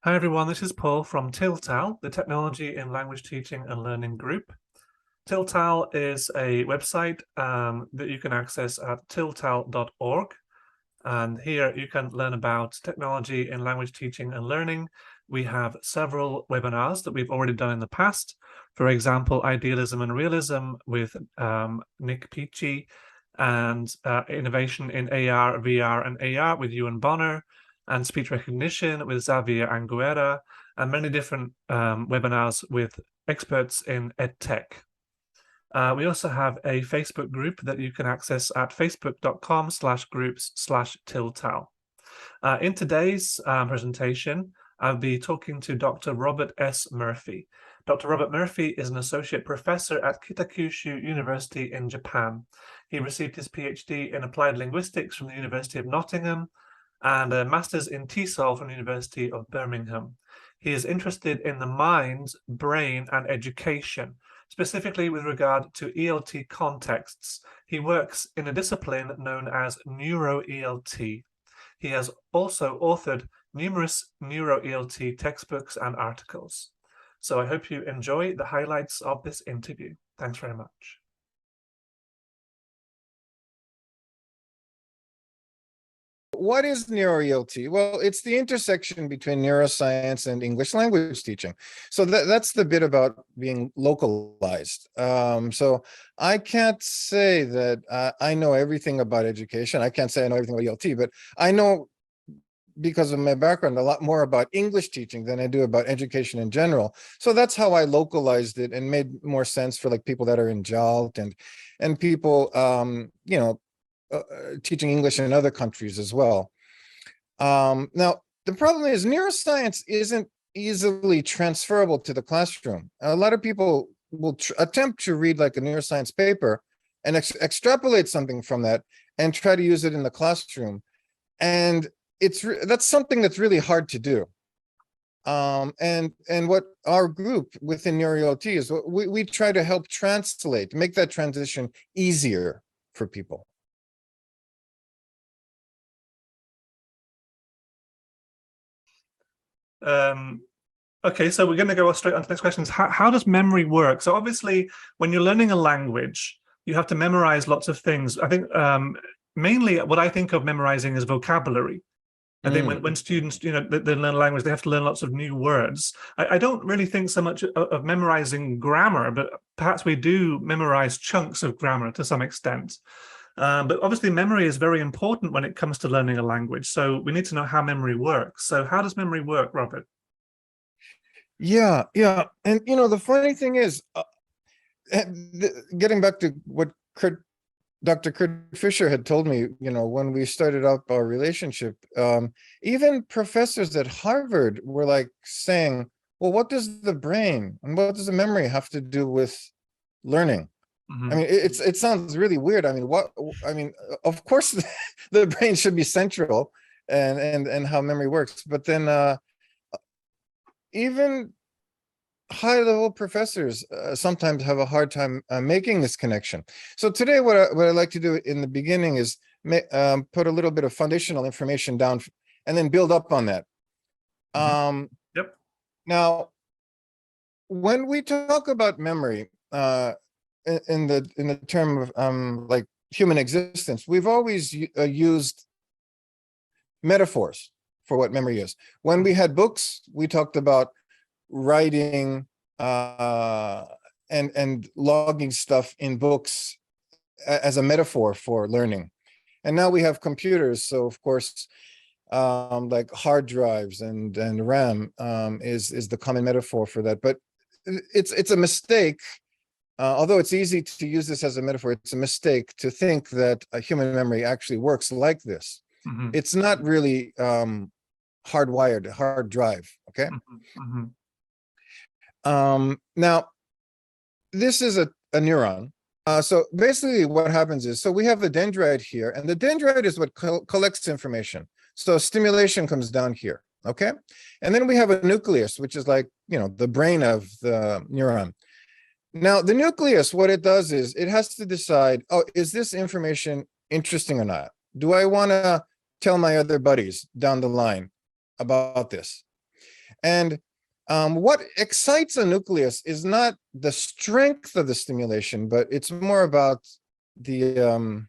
Hi everyone, this is Paul from TILTAL, the Technology in Language Teaching and Learning group. TILTAL is a website that you can access at tiltal.org. And here you can learn about technology in language teaching and learning. We have several webinars that we've already done in the past. For example, Idealism and Realism with Nick Peachy, and Innovation in AR, VR, and AR with Ewan Bonner, and Speech Recognition with Xavier Anguera, and many different webinars with experts in EdTech. We also have a Facebook group that you can access at facebook.com/groups/tiltal. In today's presentation, I'll be talking to Dr. Robert S. Murphy. Dr. Robert Murphy is an associate professor at Kitakyushu University in Japan. He received his Ph.D. in Applied Linguistics from the University of Nottingham and a master's in TESOL from the University of Birmingham. He is interested in the mind, brain, and education, specifically with regard to ELT contexts. He works in a discipline known as NeuroELT. He has also authored numerous NeuroELT textbooks and articles. So I hope you enjoy the highlights of this interview. Thanks very much. What is NeuroELT? Well, it's the intersection between neuroscience and English language teaching. So that's the bit about being localized. So I can't say that I know everything about education. I can't say I know everything about ELT, but I know, because of my background, a lot more about English teaching than I do about education in general. So that's how I localized it and made more sense for like people that are in JALT and people, you know, teaching English in other countries as well. Now, the problem is neuroscience isn't easily transferable to the classroom. A lot of people will attempt to read like a neuroscience paper and extrapolate something from that and try to use it in the classroom. And that's something that's really hard to do. And what our group within NeuroELT is, we try to help translate, make that transition easier for people. Okay, so we're going to go straight on to the next question. How does memory work? So obviously, when you're learning a language, you have to memorize lots of things. I think mainly what I think of memorizing is vocabulary. I think when students, you know, they learn a language, they have to learn lots of new words. I don't really think so much of memorizing grammar, but perhaps we do memorize chunks of grammar to some extent. But obviously memory is very important when it comes to learning a language. So we need to know how memory works. So how does memory work, Robert? Yeah. And, you know, the funny thing is, getting back to what Dr. Kurt Fisher had told me, you know, when we started up our relationship, even professors at Harvard were like saying, well, what does the brain and what does the memory have to do with learning? I mean, it sounds really weird. I mean, of course, the brain should be central and how memory works. But then even high-level professors sometimes have a hard time making this connection. So today, what I like to do in the beginning is put a little bit of foundational information down and then build up on that. Yep. Now, when we talk about memory, in the term of like human existence, we've always used metaphors for what memory is. When we had books, we talked about writing and logging stuff in books as a metaphor for learning. And now we have computers, so of course, like hard drives and RAM is the common metaphor for that. But it's a mistake. Although it's easy to use this as a metaphor, it's a mistake to think that a human memory actually works like this. It's not really hardwired, hard drive, okay? Now, this is a neuron. So basically what happens is, so we have the dendrite here, and the dendrite is what collects information. So stimulation comes down here, okay? And then we have a nucleus, which is like, you know, the brain of the neuron. Now, the nucleus, what it does is it has to decide, oh, is this information interesting or not? Do I want to tell my other buddies down the line about this? And what excites a nucleus is not the strength of the stimulation, but it's more about the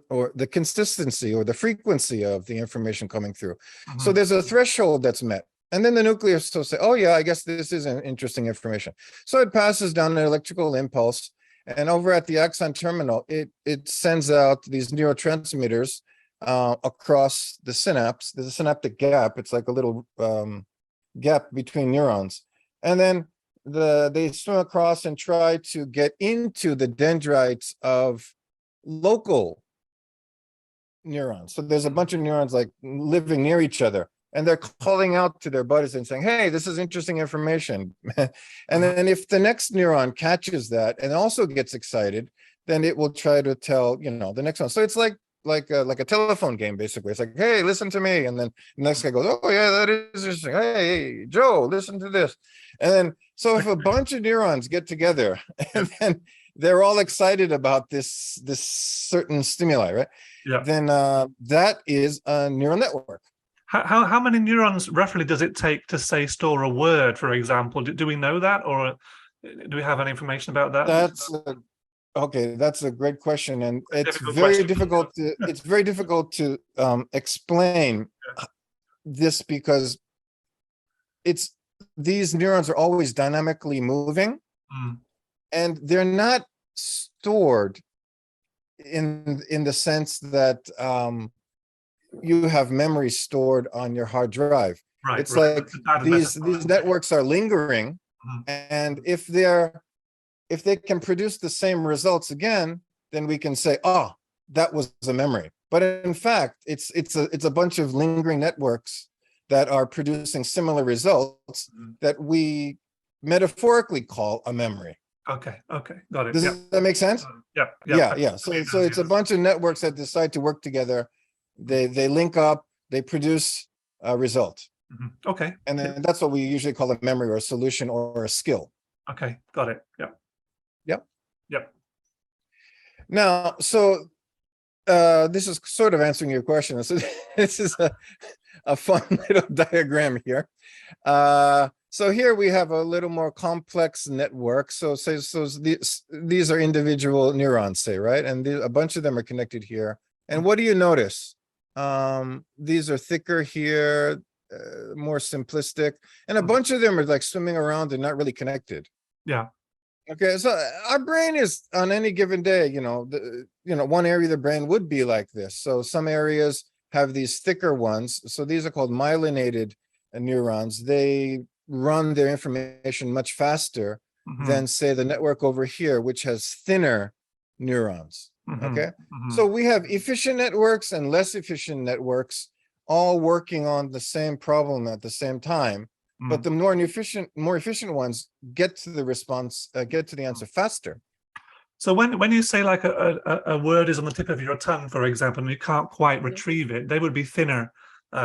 or the consistency or the frequency of the information coming through. So there's a threshold that's met. And then the nucleus will say, oh yeah, I guess this is an interesting information. So it passes down an electrical impulse, and over at the axon terminal, it sends out these neurotransmitters across the synapse. There's a synaptic gap. It's like a little gap between neurons. And then they swim across and try to get into the dendrites of local neurons. So there's a bunch of neurons like living near each other, and they're calling out to their buddies and saying, hey, this is interesting information. And then if the next neuron catches that and also gets excited, then it will try to tell, the next one. So it's like a telephone game, basically. It's like, hey, listen to me. And then the next guy goes, oh yeah, that is interesting. Hey, Joe, listen to this. And then, so if a bunch of neurons get together and then they're all excited about this certain stimuli, right? Yeah. Then that is a neural network. How many neurons roughly does it take to say store a word, for example? Do we know that, or do we have any information about that? That's a great question, and it's very difficult to explain this, because these neurons are always dynamically moving, and they're not stored in the sense that you have memory stored on your hard drive. Right, it's like these networks are lingering, and if they can produce the same results again, then we can say, oh, that was a memory. But in fact, it's a bunch of lingering networks that are producing similar results that we metaphorically call a memory. Okay, got it. Does that make sense? Yeah. So it's a bunch of networks that decide to work together. They link up, they produce a result. Okay. And then that's what we usually call a memory or a solution or a skill. Okay, got it. Yep. Now, so this is sort of answering your question. So this is a fun little diagram here. So here we have a little more complex network. So these are individual neurons, say, right? And a bunch of them are connected here. And what do you notice? These are thicker here, more simplistic, and a bunch of them are like swimming around and not really connected. Yeah. Okay, so our brain is on any given day, one area of the brain would be like this. So some areas have these thicker ones. So these are called myelinated neurons. They run their information much faster than, say, the network over here, which has thinner neurons. Okay, so we have efficient networks and less efficient networks all working on the same problem at the same time. But the more efficient ones get to the answer faster. So when you say like a word is on the tip of your tongue, for example, and you can't quite retrieve it, they would be thinner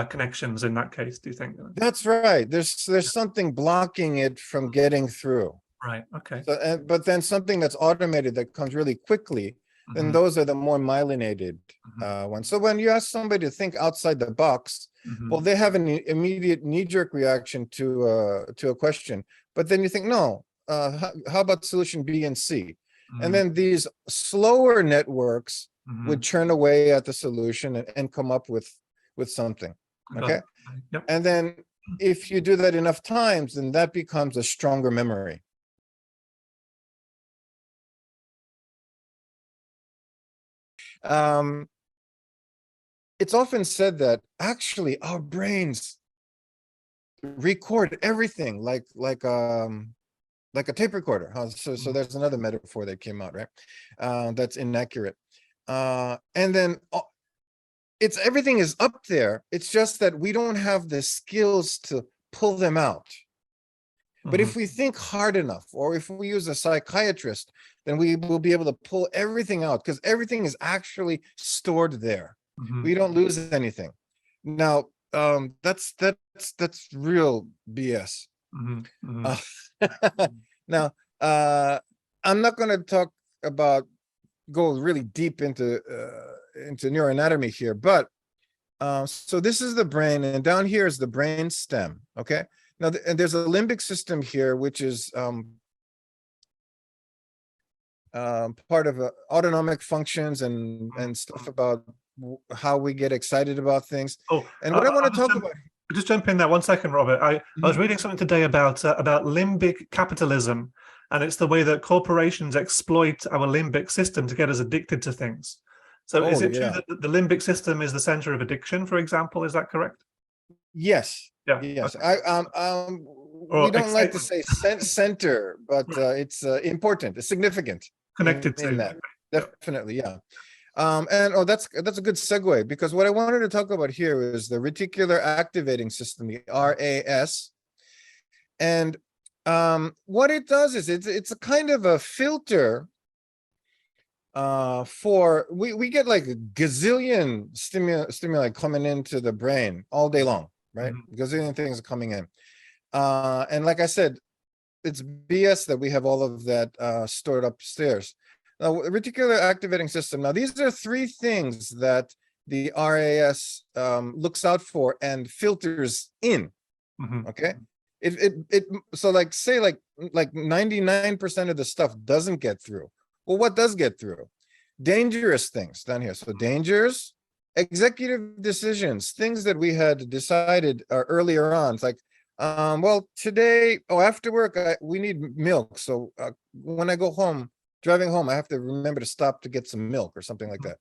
connections in that case, do you think? That's right. There's something blocking it from getting through. Right. Okay. So, but then something that's automated that comes really quickly, then those are the more myelinated ones. So when you ask somebody to think outside the box, well, they have an immediate knee-jerk reaction to a question, but then you think, no, how about solution B and C? And then these slower networks would churn away at the solution and come up with something. Okay. Yep. And then if you do that enough times, then that becomes a stronger memory. It's often said that actually our brains record everything like a tape recorder. So there's another metaphor that came out, right? That's inaccurate. And then everything is up there. It's just that we don't have the skills to pull them out. But if we think hard enough, or if we use a psychiatrist, then we will be able to pull everything out, because everything is actually stored there. We don't lose anything. Now, that's real BS. Now, I'm not going to go really deep into neuroanatomy here, but So this is the brain, and down here is the brain stem. Okay. Now, and there's a limbic system here, which is part of autonomic functions and stuff about how we get excited about things. Oh, And what I want to talk about. Just jump in there 1 second, Robert. I was Mhm. reading something today about limbic capitalism, and it's the way that corporations exploit our limbic system to get us addicted to things. So is Oh, it true yeah. that the limbic system is the center of addiction, for example? Is that correct? Yes. Yeah. Yes. Okay. We Or don't like to excitement say center, but Right. it's important. It's significant Connected in to. that. Yeah. Definitely, yeah. And that's a good segue, because what I wanted to talk about here is the reticular activating system, the RAS. And what it does is it's a kind of a filter for we get like a gazillion stimuli coming into the brain all day long, right? Mhm. Gazillion things are coming in. And like I said, it's BS that we have all of that stored upstairs. Now, reticular activating system. Now, these are three things that the RAS looks out for and filters in. Mhm. Okay. It so like say like 99% of the stuff doesn't get through. Well, what does get through? Dangerous things down here. So dangers, executive decisions, things that we had decided earlier on. It's like, well, today, after work, we need milk. So when I go home, driving home, I have to remember to stop to get some milk or something like that.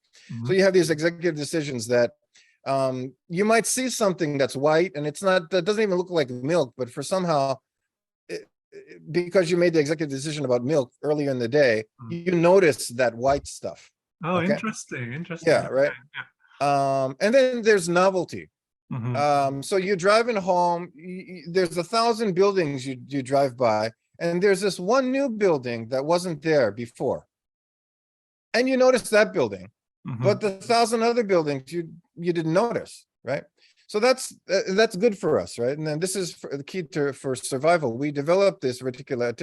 So Mhm. you have these executive decisions that you might see something that's white and it's not, that doesn't even look like milk, but for somehow, because you made the executive decision about milk earlier in the day, Mhm. you notice that white stuff. Oh, Okay. interesting. Interesting. Yeah. Right. Okay. Yeah. And then there's novelty. Mhm. So you're driving home, there's 1,000 buildings you drive by, and there's this one new building that wasn't there before. And you notice that building, but Mhm. the 1,000 other buildings you didn't notice, right? So that's good for us, right? And then this is the key for survival. We developed this reticular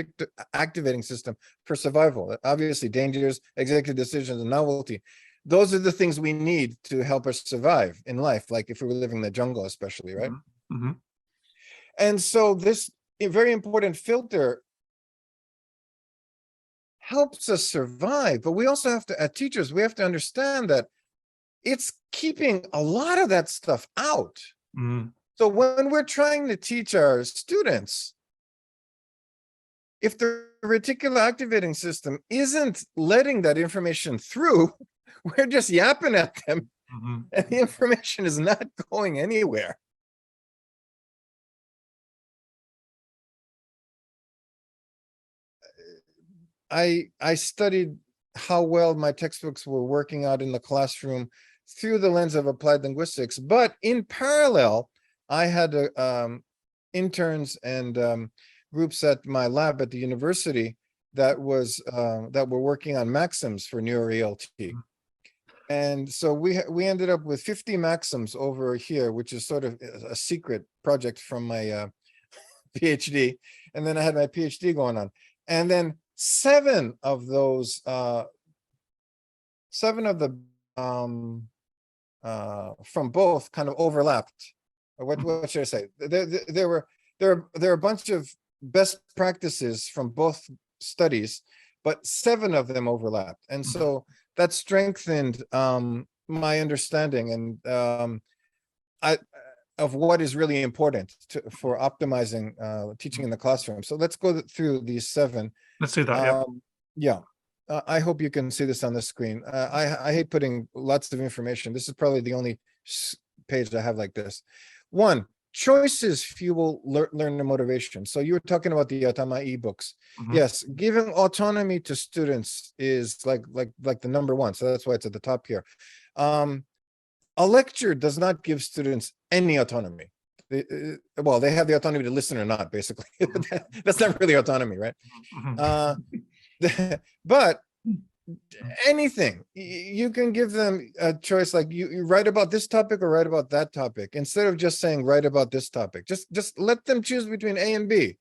activating system for survival. Obviously, dangers, executive decisions, and novelty. Those are the things we need to help us survive in life, like if we were living in the jungle, especially, right? Mhm. Mhm. And so this very important filter helps us survive, but we also have to, as teachers, we have to understand that it's keeping a lot of that stuff out. Mhm. So when we're trying to teach our students, if the reticular activating system isn't letting that information through, we're just yapping at them Mhm. and the information is not going anywhere. I studied how well my textbooks were working out in the classroom through the lens of applied linguistics, but in parallel, I had interns and groups at my lab at the university that were working on maxims for NeuroELT. And so we ended up with 50 maxims over here, which is sort of a secret project from my PhD. And then I had my PhD going on. And then seven of the from both kind of overlapped. What should I say? There are a bunch of best practices from both studies, but seven of them overlapped. And so that strengthened my understanding and I of what is really important for optimizing teaching in the classroom. So let's go through these seven. Let's do that. Yeah. Yeah. I hope you can see this on the screen. I hate putting lots of information. This is probably the only page I have like this. One, choices fuel learner motivation. So you were talking about the Atama ebooks. Mhm. Yes, giving autonomy to students is like the number one. So that's why it's at the top here. A lecture does not give students any autonomy. Well, they have the autonomy to listen or not, basically. That's not really autonomy, right? Mhm. But anything, you can give them a choice, like you write about this topic or write about that topic, instead of just saying write about this topic. Just let them choose between A and B.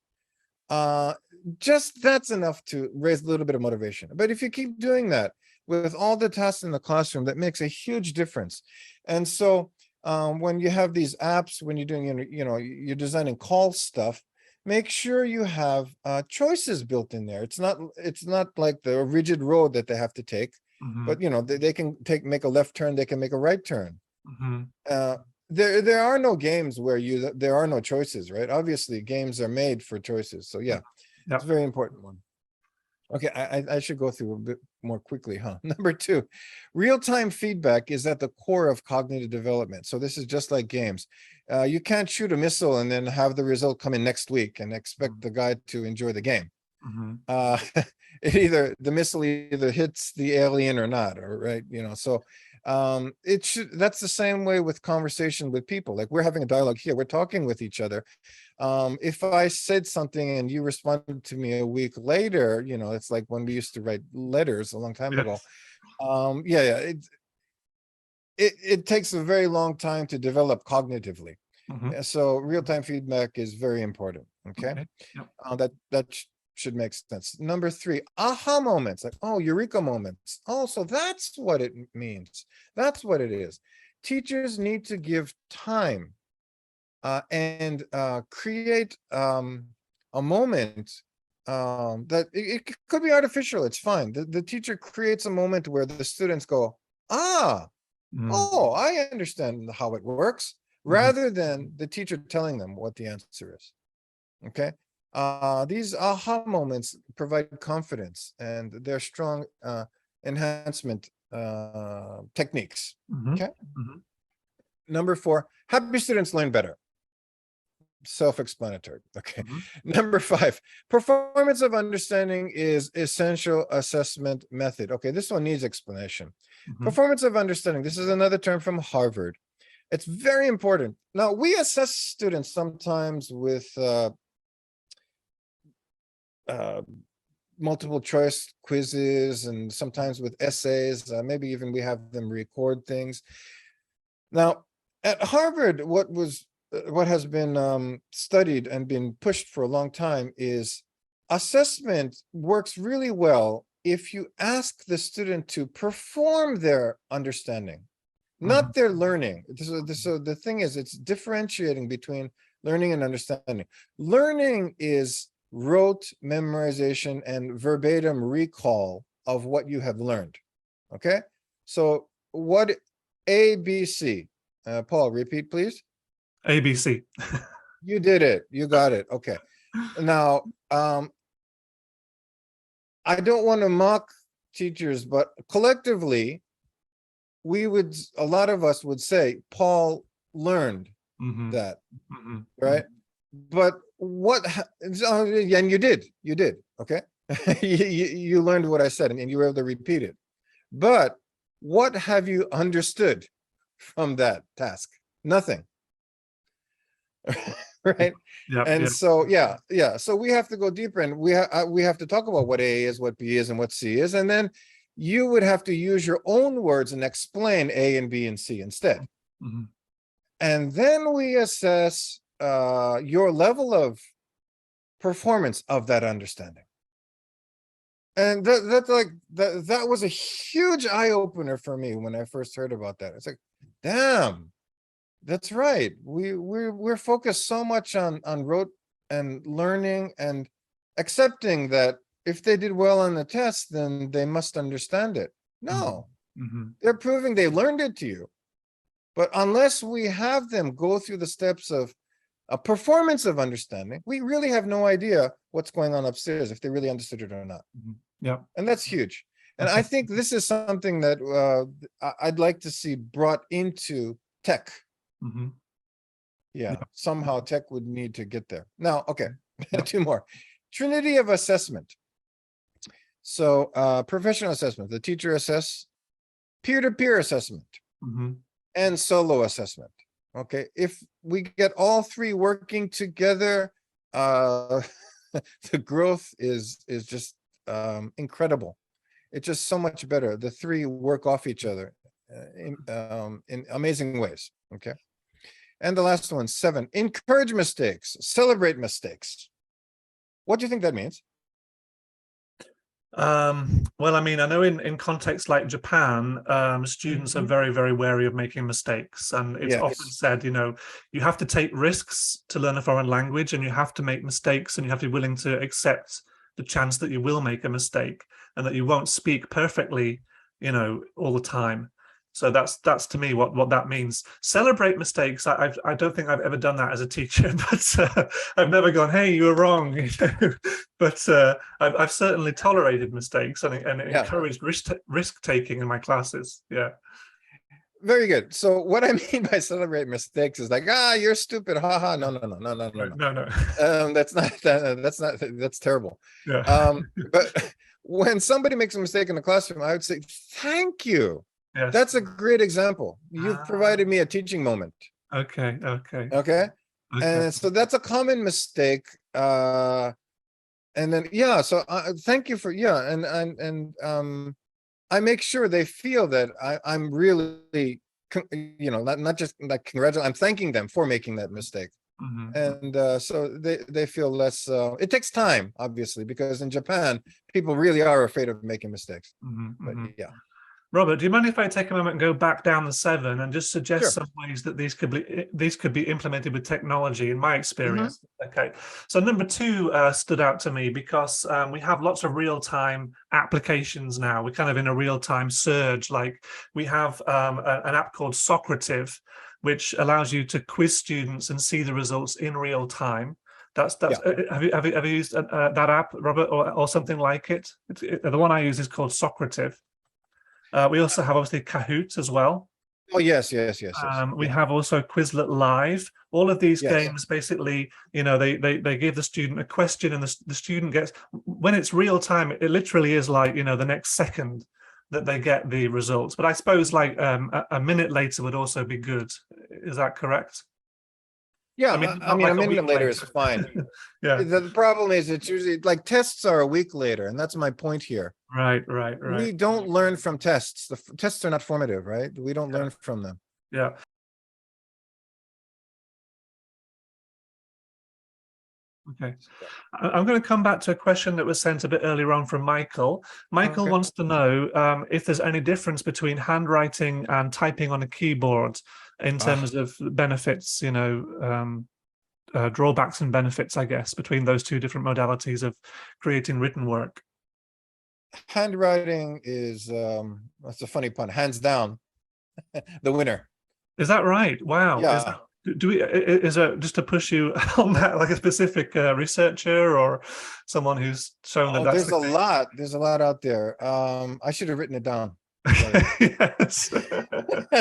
Just that's enough to raise a little bit of motivation. But if you keep doing that with all the tasks in the classroom, that makes a huge difference. And so when you have these apps, when you're doing, you're designing call stuff, make sure you have choices built in there. It's not like the rigid road that they have to take, but they can make a left turn, they can make a right turn. There are no games where there are no choices, right? Obviously, games are made for choices. So yeah, it's a very important one. Okay, I should go through a bit more quickly, huh? Number 2, real-time feedback is at the core of cognitive development. So this is just like games. You can't shoot a missile and then have the result come in next week and expect the guy to enjoy the game. The missile either hits the alien or not, or right, so that's the same way with conversation with people. Like, we're having a dialogue here, we're talking with each other. If I said something and you responded to me a week later, it's like when we used to write letters a long time ago. It takes a very long time to develop cognitively. So real-time feedback is very important. Okay. That should make sense. Number 3, aha moments, like, oh, eureka moments. Oh, so that's what it means. That's what it is. Teachers need to give time and create a moment that it could be artificial. It's fine. The teacher creates a moment where the students go, oh, I understand how it works, rather than the teacher telling them what the answer is. Okay. These aha moments provide confidence, and they're strong enhancement techniques. Okay. Number 4, happy students learn better. Self-explanatory. Okay. Number 5, performance of understanding is essential assessment method. Okay, this one needs explanation. Performance of understanding, this is another term from Harvard. It's very important. Now, we assess students sometimes with multiple choice quizzes, and sometimes with essays. Maybe even we have them record things. Now, at Harvard, what has been studied and been pushed for a long time is assessment works really well if you ask the student to perform their understanding, not their learning. So the thing is, it's differentiating between learning and understanding. Learning is rote memorization and verbatim recall of what you have learned. Okay, so what ABC? Paul, repeat, please. ABC. You did it. You got it. Okay. Now, I don't want to mock teachers, but collectively, a lot of us would say Paul learned that, right? But and you did. Okay. you learned what I said, and you were able to repeat it. But what have you understood from that task? Nothing. Right. So so we have to go deeper, and we have to talk about what A is, what B is, and what C is, and then you would have to use your own words and explain A and B and C instead. And then we assess your level of performance of that understanding. And that was a huge eye-opener for me when I first heard about that. It's like, damn, that's right. We're focused so much on rote and learning and accepting that if they did well on the test, then they must understand it. No, they're proving they learned it to you. But unless we have them go through the steps of a performance of understanding, we really have no idea what's going on upstairs, if they really understood it or not. And that's huge. And I think this is something that I'd like to see brought into tech. Somehow tech would need to get there. Now, okay, 2 more. Trinity of Assessment. So professional assessment, the teacher assess, peer-to-peer assessment, and solo assessment. Okay, if we get all 3 working together, the growth is just incredible. It's just so much better. The 3 work off each other in amazing ways. Okay, and the last one, 7, encourage mistakes, celebrate mistakes. What do you think that means? Well, I mean, I know in contexts like Japan, students are very, very wary of making mistakes. And it's often Yes. said, you have to take risks to learn a foreign language, and you have to make mistakes, and you have to be willing to accept the chance that you will make a mistake and that you won't speak perfectly, all the time. So that's to me what that means. Celebrate mistakes. I don't think I've ever done that as a teacher, but I've never gone, "Hey, you were wrong." But I've certainly tolerated mistakes and Yeah. encouraged risk taking in my classes. Yeah. Very good. So what I mean by celebrate mistakes is like, you're stupid. Haha. No. No. That's terrible. Yeah. But when somebody makes a mistake in the classroom, I would say, thank you. Yes. That's a great example. You've provided me a teaching moment. Okay. Okay. And so that's a common mistake. And then, so thank you for, and I make sure they feel that I'm really, not just like congratulating, I'm thanking them for making that mistake. And so they feel less, it takes time, obviously, because in Japan, people really are afraid of making mistakes. But yeah. Robert, do you mind if I take a moment and go back down the 7 and just suggest Sure. some ways that these could be implemented with technology in my experience? Okay, so number 2 stood out to me because we have lots of real-time applications now. We're kind of in a real-time surge. Like we have an app called Socrative, which allows you to quiz students and see the results in real time. Have you used that app, Robert, or something like it? The one I use is called Socrative. We also have obviously Kahoot as well. Oh, yes. We have also Quizlet Live. All of these games, basically, they give the student a question, and the student gets, when it's real time, it literally is like, the next second that they get the results. But I suppose like a minute later would also be good. Is that correct? Yeah, I mean, a minute later is fine. Yeah. The problem is it's usually like tests are a week later, and that's my point here. Right. We don't learn from tests. The tests are not formative, right? We don't learn from them. Yeah. Okay. I'm going to come back to a question that was sent a bit earlier on from Michael. Michael wants to know if there's any difference between handwriting and typing on a keyboard in terms of benefits, drawbacks and benefits, I guess, between those two different modalities of creating written work. Handwriting is, that's a funny pun, hands down, the winner. Is that right? Wow. Yeah. Is it just to push you on that, like a specific researcher or someone who's shown that that's there's a lot out there. I should have written it down. Yes.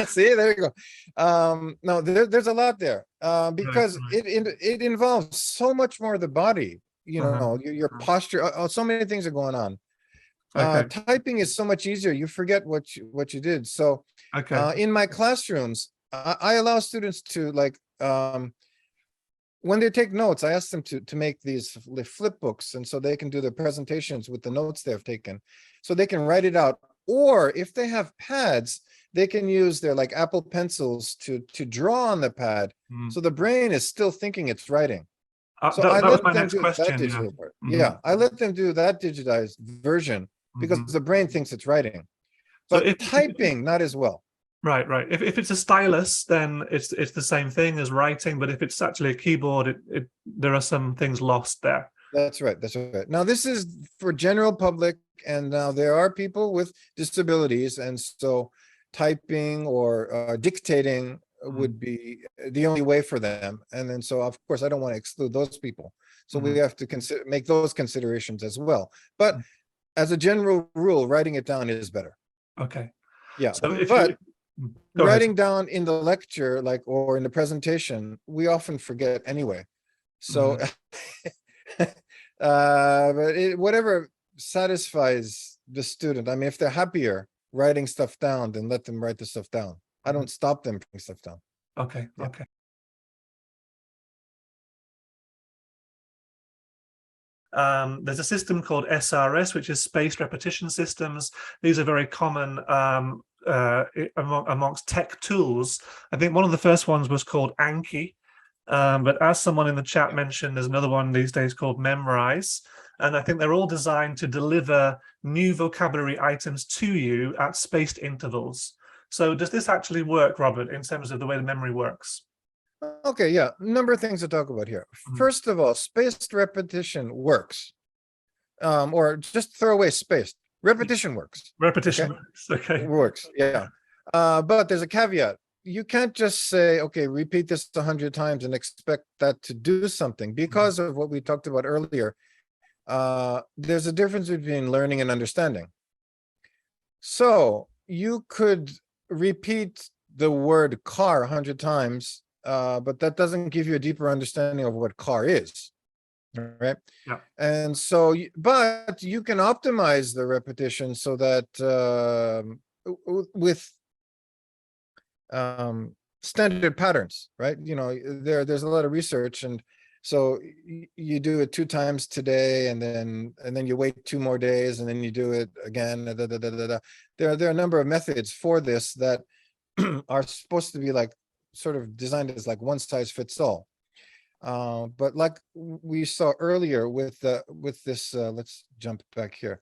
See, there you go. No, there's a lot there, because it involves so much more of the body, your posture, so many things are going on. Typing is so much easier. You forget what you did. So in my classrooms, I allow students to, like, when they take notes, I ask them to make these flip books, and so they can do their presentations with the notes they've taken, so they can write it out. Or if they have pads, they can use their like Apple pencils to draw on the pad, so the brain is still thinking it's writing. So I let them do that digital part. Yeah, I let them do that digitized version because the brain thinks it's writing. But so typing, not as well. Right. If it's a stylus, then it's the same thing as writing. But if it's actually a keyboard, there are some things lost there. That's right. Now, this is for general public, and now there are people with disabilities, and so typing or dictating would be the only way for them. And then, so of course, I don't want to exclude those people. So we have to make those considerations as well. But as a general rule, writing it down is better. Okay. Yeah. So but writing down in the lecture, like, or in the presentation, we often forget anyway. So, but whatever satisfies the student. I mean, if they're happier writing stuff down, then let them write the stuff down. I don't stop them putting stuff down. Okay. There's a system called SRS, which is spaced repetition systems. These are very common amongst tech tools. I think one of the first ones was called Anki, but as someone in the chat mentioned, there's another one these days called Memrise. And I think they're all designed to deliver new vocabulary items to you at spaced intervals. So does this actually work, Robert, in terms of the way the memory works? Okay, yeah, number of things to talk about here. First of all, spaced repetition works. Or just throw away spaced. Repetition works. Repetition works, okay. Works, yeah. But there's a caveat. You can't just say, okay, repeat this 100 times and expect that to do something, because of what we talked about earlier. There's a difference between learning and understanding. So you could repeat the word car 100 times, but that doesn't give you a deeper understanding of what car is, right? Yeah. And so, but you can optimize the repetition so that with standard patterns, right? You know, there's a lot of research, and so you do it 2 times today, and then you wait 2 more days, and then you do it again. There are a number of methods for this that are supposed to be like sort of designed as like one size fits all. But like we saw earlier with this, let's jump back here,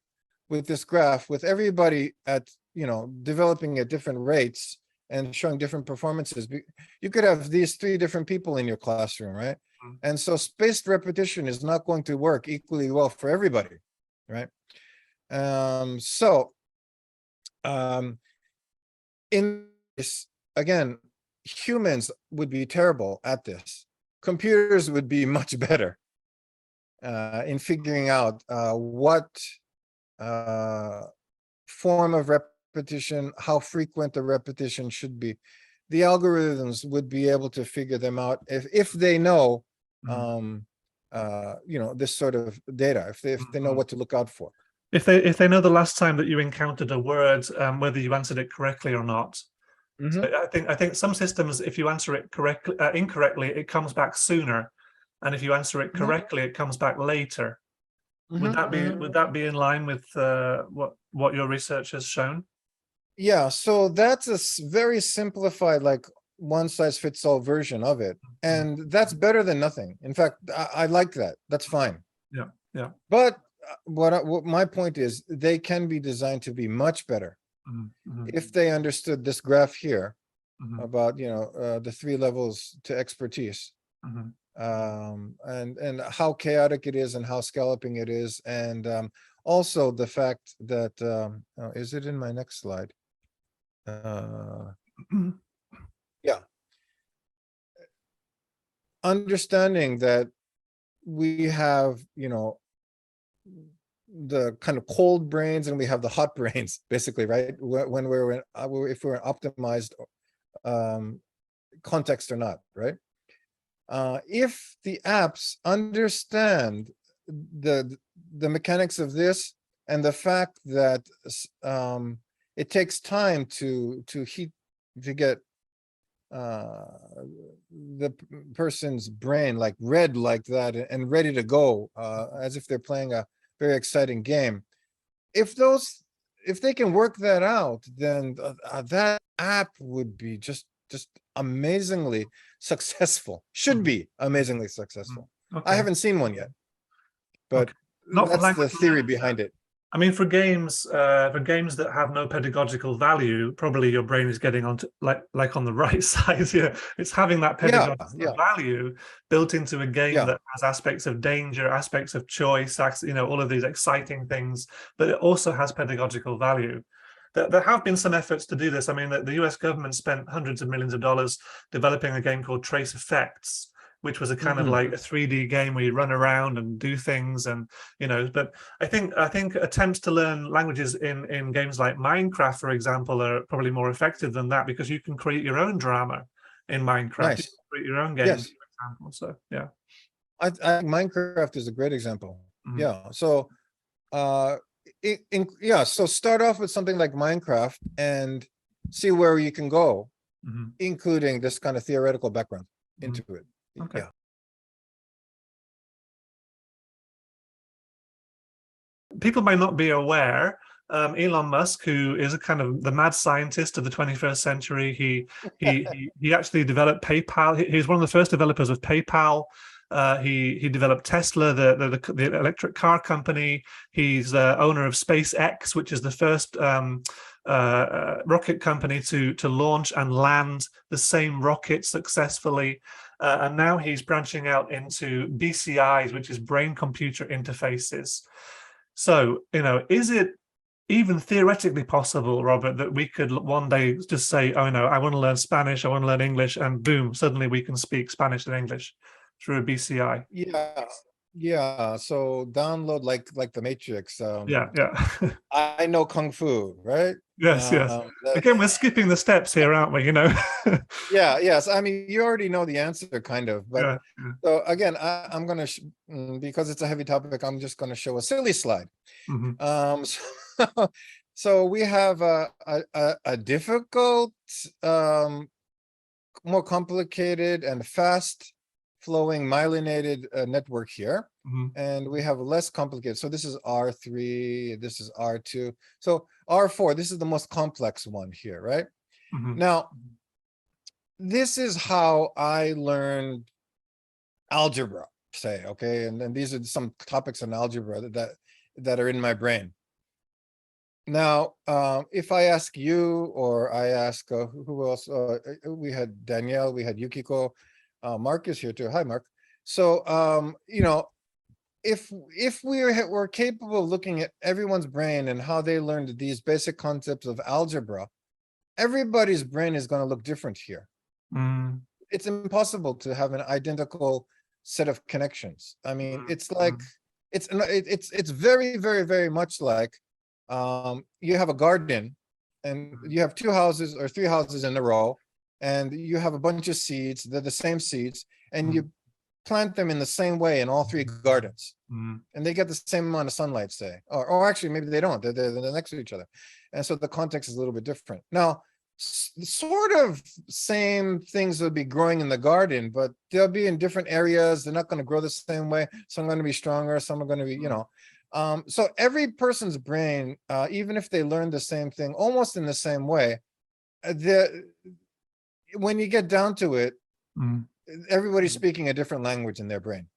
with this graph, with everybody at, you know, developing at different rates and showing different performances, you could have these 3 different people in your classroom, right? And so spaced repetition is not going to work equally well for everybody, right? In this, again, humans would be terrible at this. Computers would be much better in figuring out what form of repetition, how frequent the repetition should be. The algorithms would be able to figure them out if they know, you know, this sort of data, if they know what to look out for. If they know the last time that you encountered a word, whether you answered it correctly or not. So I think some systems, if you answer it incorrectly, it comes back sooner, and if you answer it correctly, it comes back later. Would that be in line with what your research has shown? Yeah, so that's a very simplified, like one size fits all version of it, and that's better than nothing. In fact, I like that. That's fine. Yeah, yeah. But what my point is, they can be designed to be much better. If they understood this graph here about, you know, the 3 levels to expertise, and how chaotic it is and how scalloping it is, and also the fact that is it in my next slide? Yeah, understanding that we have, you know, the kind of cold brains and we have the hot brains, basically, right? When if we're in optimized context or not, right? If the apps understand the mechanics of this, and the fact that it takes time to get the person's brain like red like that and ready to go, as if they're playing a very exciting game. If they can work that out, then that app would be just amazingly successful. Should be amazingly successful. I haven't seen one yet, but that's the theory behind it. I mean, for games that have no pedagogical value, probably your brain is getting onto like on the right side here. It's having that pedagogical value built into a game that has aspects of danger, aspects of choice, you know, all of these exciting things, but it also has pedagogical value. There have been some efforts to do this. I mean, the US government spent hundreds of millions of dollars developing a game called Trace Effects, which was a kind of like a 3D game where you run around and do things, and you know. But I think attempts to learn languages in games like Minecraft, for example, are probably more effective than that, because you can create your own drama in Minecraft. Nice. You can create your own games, for example. So yeah, I think Minecraft is a great example. Yeah. So so start off with something like Minecraft and see where you can go, including this kind of theoretical background into it. Okay. Yeah. People might not be aware, Elon Musk, who is a kind of the mad scientist of the 21st century, he actually developed PayPal. He's one of the first developers of PayPal. He developed Tesla, the electric car company. He's owner of SpaceX, which is the first rocket company to launch and land the same rocket successfully. And now he's branching out into BCIs, which is brain-computer interfaces. So, is it even theoretically possible, Robert, that we could one day just say, oh no, I want to learn Spanish, I want to learn English, and boom, suddenly we can speak Spanish and English through a BCI? Yeah. So download like the Matrix. Yeah. I know Kung Fu, right? Yes. Again, we're skipping the steps here, aren't we? Yes. I mean, you already know the answer, kind of. But Yeah. so again, I'm going to, because it's a heavy topic, I'm just going to show a silly slide. So we have a difficult, more complicated and fast flowing myelinated network here. And we have less complicated. So this is R3, this is R2. So R4, this is the most complex one here, right? Now, this is how I learned algebra, say, okay? And then these are some topics in algebra that are in my brain. Now, if I ask you, or I ask who else, we had Danielle, we had Yukiko, Mark is here too. Hi, Mark. So, if we were capable of looking at everyone's brain and how they learned these basic concepts of algebra, everybody's brain is going to look different here. It's impossible to have an identical set of connections. I mean, it's like it's very, very, very much like you have a garden and you have 2 houses or 3 houses in a row, and you have a bunch of seeds. They're the same seeds, and you plant them in the same way in all 3 gardens, and they get the same amount of sunlight, say, or actually maybe they don't. They're next to each other, and so the context is a little bit different. Now, sort of same things will be growing in the garden, but they'll be in different areas. They're not going to grow the same way. Some are going to be stronger, some are going to be, so every person's brain, even if they learn the same thing almost in the same way, when you get down to it, everybody's speaking a different language in their brain.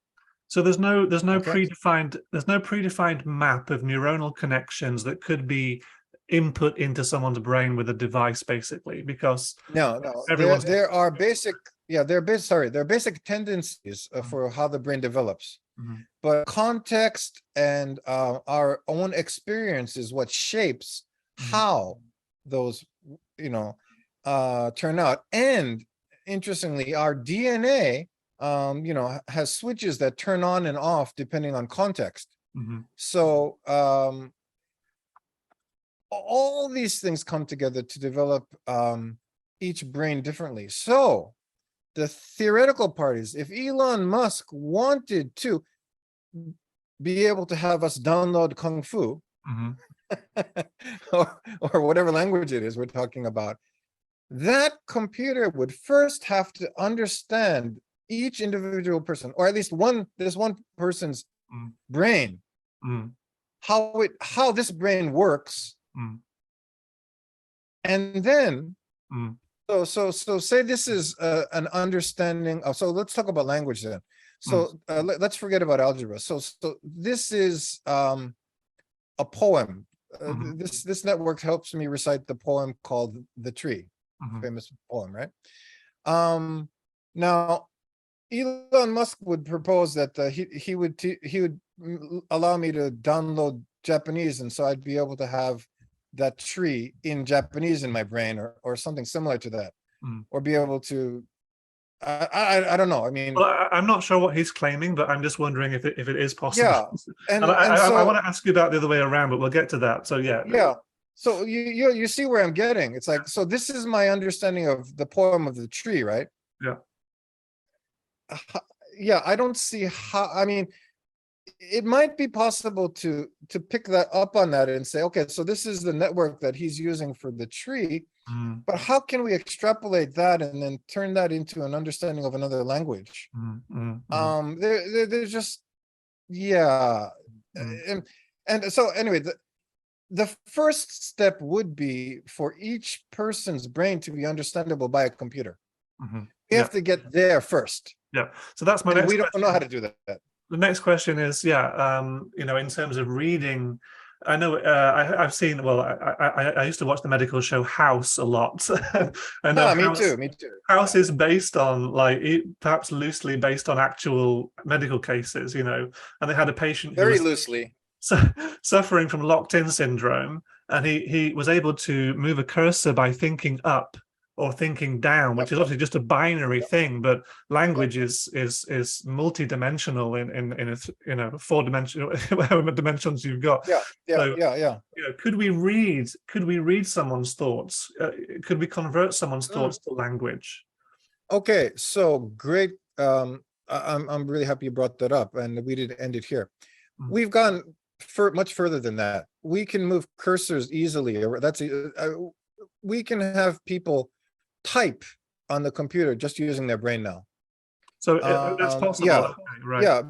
So there's no predefined map of neuronal connections that could be input into someone's brain with a device, basically, because no, there are basic, there are basic tendencies for how the brain develops, but context and our own experience is what shapes how those turn out. And interestingly, our DNA has switches that turn on and off depending on context. So all these things come together to develop each brain differently. So the theoretical part is, if Elon Musk wanted to be able to have us download Kung Fu, or whatever language it is we're talking about, that computer would first have to understand each individual person, or at least this one person's brain, how this brain works. And then, so say this is an understanding of, so let's talk about language then. So let's forget about algebra. So this is a poem. This network helps me recite the poem called The Tree, famous poem, right? Now, Elon Musk would propose that he would allow me to download Japanese, and so I'd be able to have that tree in Japanese in my brain, or something similar to that, or be able to, I don't know. I mean, well, I'm not sure what he's claiming, but I'm just wondering if it is possible. Yeah, and I want to ask you about the other way around, but we'll get to that. So yeah. So you see where I'm getting. It's like, so this is my understanding of the poem of the tree, right? Yeah, I don't see how. I mean, it might be possible to pick that up on that and say, okay, so this is the network that he's using for the tree, but how can we extrapolate that and then turn that into an understanding of another language? There's just, and so anyway, the first step would be for each person's brain to be understandable by a computer. We have to get there first. Yeah. So that's my And next we don't question. know how to do that. The next question is, you know, in terms of reading, I know I've seen. Well, I used to watch the medical show House a lot. I know Ah, me too. Me too. House is based on perhaps loosely based on actual medical cases, you know, and they had a patient who Very was loosely. suffering from locked-in syndrome, and he was able to move a cursor by thinking up or thinking down, which Yep. is obviously just a binary Yep. thing, but language Yep. is multi-dimensional in a you know, four-dimensional, whatever dimensions you've got. Yeah. Yeah. So, Yeah. Yeah. you know, could we read someone's thoughts? Could we convert someone's thoughts to language? Okay. So great. I'm really happy you brought that up, and we didn't end it here. Mm. We've gone much further than that. We can move cursors easily. We can have people type on the computer just using their brain now. So that's possible. Yeah, okay, right. yeah.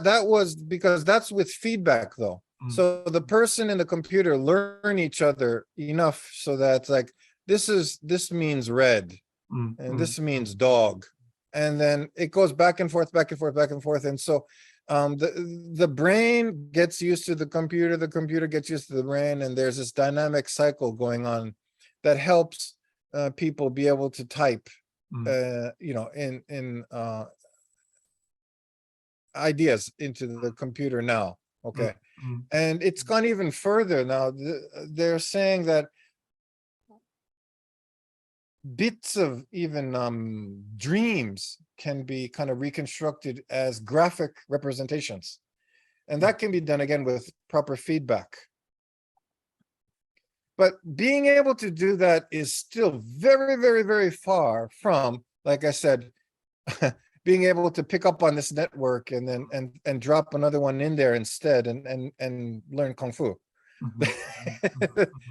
That was because that's with feedback though. Mm. So the person and the computer learn each other enough so that like this means red, and this means dog, and then it goes back and forth, back and forth, back and forth, and so the brain gets used to the computer gets used to the brain, and there's this dynamic cycle going on that helps people be able to type you know, in ideas into the computer now. Okay. And it's gone even further now. They're saying that bits of even dreams can be kind of reconstructed as graphic representations, and that can be done again with proper feedback. But being able to do that is still very, very, very far from, like I said, being able to pick up on this network and then and drop another one in there instead and learn kung fu.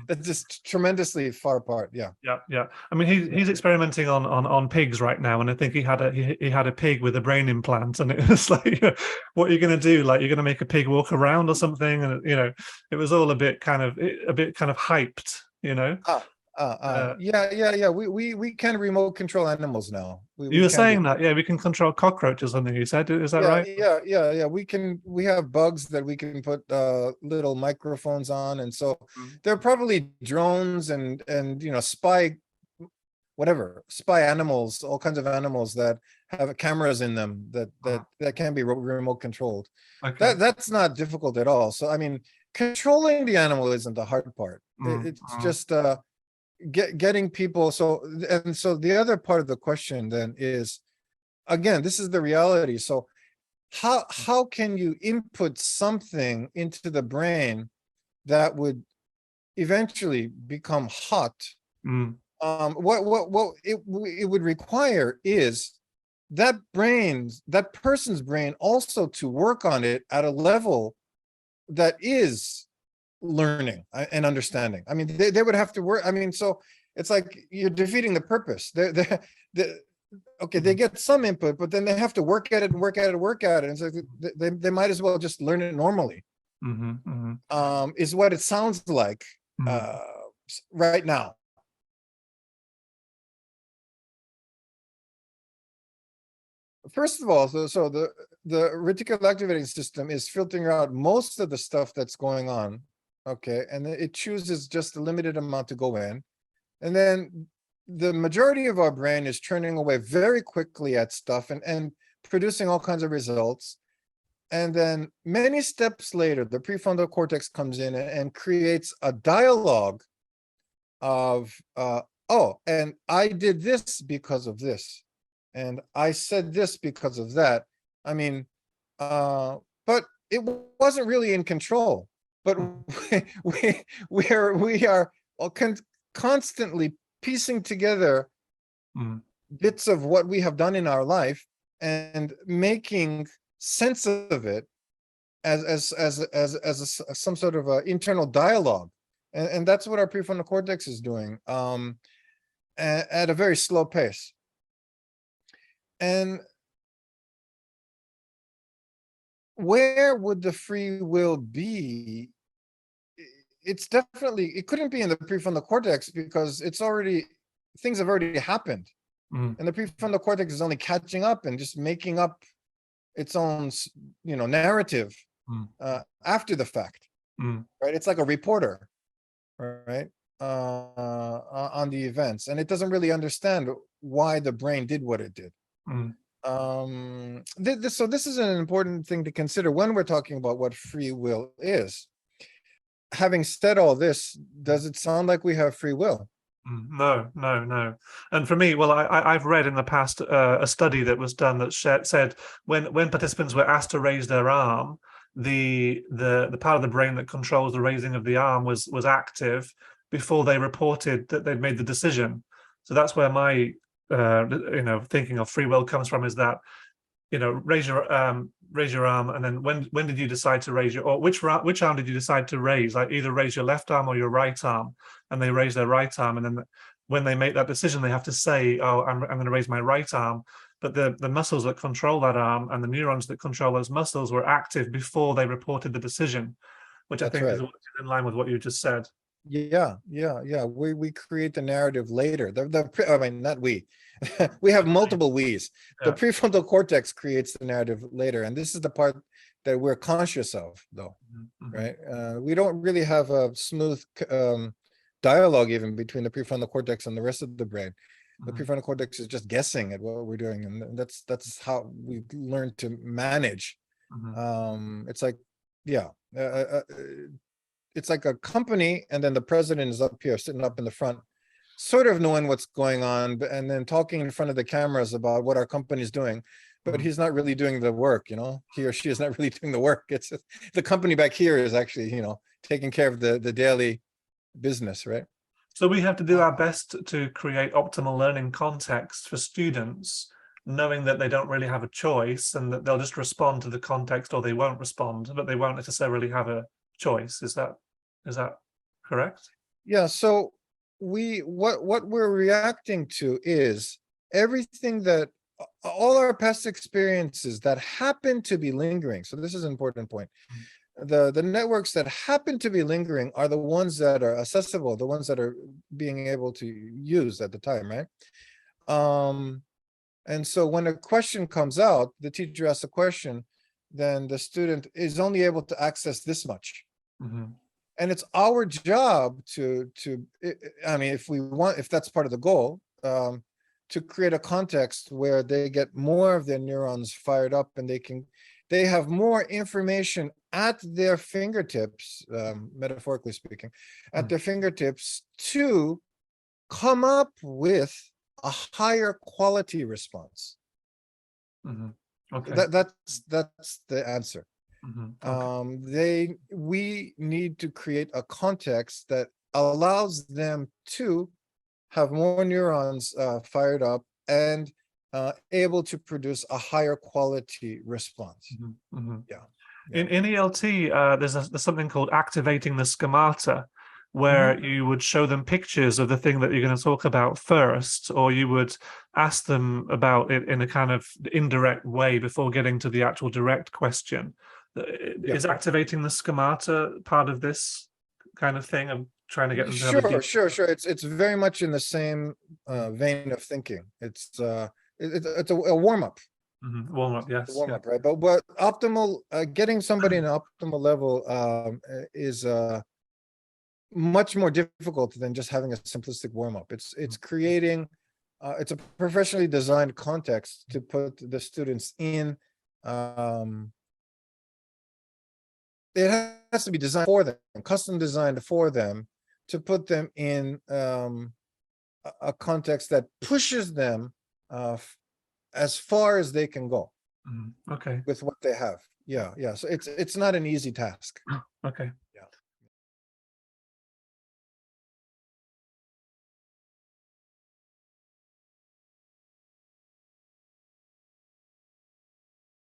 That's just tremendously far apart. Yeah. Yeah. I mean, he's experimenting on pigs right now, and I think he had a pig with a brain implant, and it was like, what are you going to do? Like, you're going to make a pig walk around or something? And you know, it was all a bit kind of hyped, you know. Yeah. We can remote control animals now. You were saying that, yeah, we can control cockroaches or something. You said, is that right? Yeah. We have bugs that we can put little microphones on, and so they're probably drones and you know, spy animals, all kinds of animals that have cameras in them that can be remote controlled. Okay. That's not difficult at all. So I mean, controlling the animal isn't the hard part. It's just getting people. So the other part of the question then is, again, this is the reality. So how can you input something into the brain that would eventually become hot? What it would require is that person's brain also to work on it at a level that is learning and understanding. I mean, they would have to work. I mean, so it's like you're defeating the purpose. Okay, they get some input, but then they have to work at it and work at it and work at it. And so they might as well just learn it normally. Is what it sounds like right now. First of all, so the reticular activating system is filtering out most of the stuff that's going on. Okay, and it chooses just a limited amount to go in, and then the majority of our brain is turning away very quickly at stuff and producing all kinds of results. And then many steps later, the prefrontal cortex comes in and creates a dialogue of oh, and I did this because of this, and I said this because of that. I mean, but it wasn't really in control. But we are constantly piecing together bits of what we have done in our life and making sense of it as some sort of internal dialogue, and that's what our prefrontal cortex is doing at a very slow pace. And where would the free will be? It's definitely, it couldn't be in the prefrontal cortex because things have already happened. Mm, and the prefrontal cortex is only catching up and just making up its own, narrative mm, after the fact, mm, right? It's like a reporter, right? On the events, and it doesn't really understand why the brain did what it did. mm. So this is an important thing to consider when we're talking about what free will is. Having said all this, does it sound like we have free will? No, no, no. And for me, well, I've read in the past a study that was done that said when participants were asked to raise their arm, the part of the brain that controls the raising of the arm was active before they reported that they'd made the decision. So that's where my thinking of free will comes from, is that raise your arm, and then when did you decide to raise your, or which arm did you decide to raise? Like either raise your left arm or your right arm, and they raise their right arm, and then when they make that decision, they have to say, oh, I'm going to raise my right arm. But the muscles that control that arm and the neurons that control those muscles were active before they reported the decision, which I That's think is right. in line with what you just said. Yeah. We create the narrative later. I mean, not we. We have multiple we's. The Yeah. prefrontal cortex creates the narrative later, and this is the part that we're conscious of, though, Mhm. right? We don't really have a smooth dialogue even between the prefrontal cortex and the rest of the brain. The Mhm. prefrontal cortex is just guessing at what we're doing, and that's how we learn to manage. Mhm. It's like, yeah. It's like a company, and then the president is up here sitting up in the front, sort of knowing what's going on, and then talking in front of the cameras about what our company is doing, but Mhm. he's not really doing the work. He or she is not really doing the work. It's just, the company back here is actually, taking care of the daily business, right? So we have to do our best to create optimal learning context for students, knowing that they don't really have a choice and that they'll just respond to the context, or they won't respond, but they won't necessarily have a choice. Is that correct? Yeah, so what we're reacting to is everything that all our past experiences that happen to be lingering. So this is an important point. The networks that happen to be lingering are the ones that are accessible, the ones that are being able to use at the time, right? And so when a question comes out, the teacher asks a question, then the student is only able to access this much. Mhm. And it's our job I mean, if that's part of the goal, to create a context where they get more of their neurons fired up, and they have more information at their fingertips, metaphorically speaking, at their fingertips, to come up with a higher quality response. Mhm. Okay. That's the answer. Mhm. Okay. We need to create a context that allows them to have more neurons fired up and able to produce a higher quality response. Mhm. Mhm. Yeah. In ELT, there's something called activating the schemata, Mhm. where you would show them pictures of the thing that you're going to talk about first, or you would ask them about it in a kind of indirect way before getting to the actual direct question. Yeah. Is activating the schemata part of this kind of thing? I'm trying to get them to have a deep. Sure. It's very much in the same vein of thinking. It's a warm-up. Warm up, yes. Warm Yeah. up, right? But what optimal, getting somebody in an optimal level is much more difficult than just having a simplistic warm up. It's creating, it's a professionally designed context to put the students in. It has to be designed for them, custom designed for them, to put them in a context that pushes them as far as they can go Okay. with what they have. Yeah. So it's not an easy task. Okay.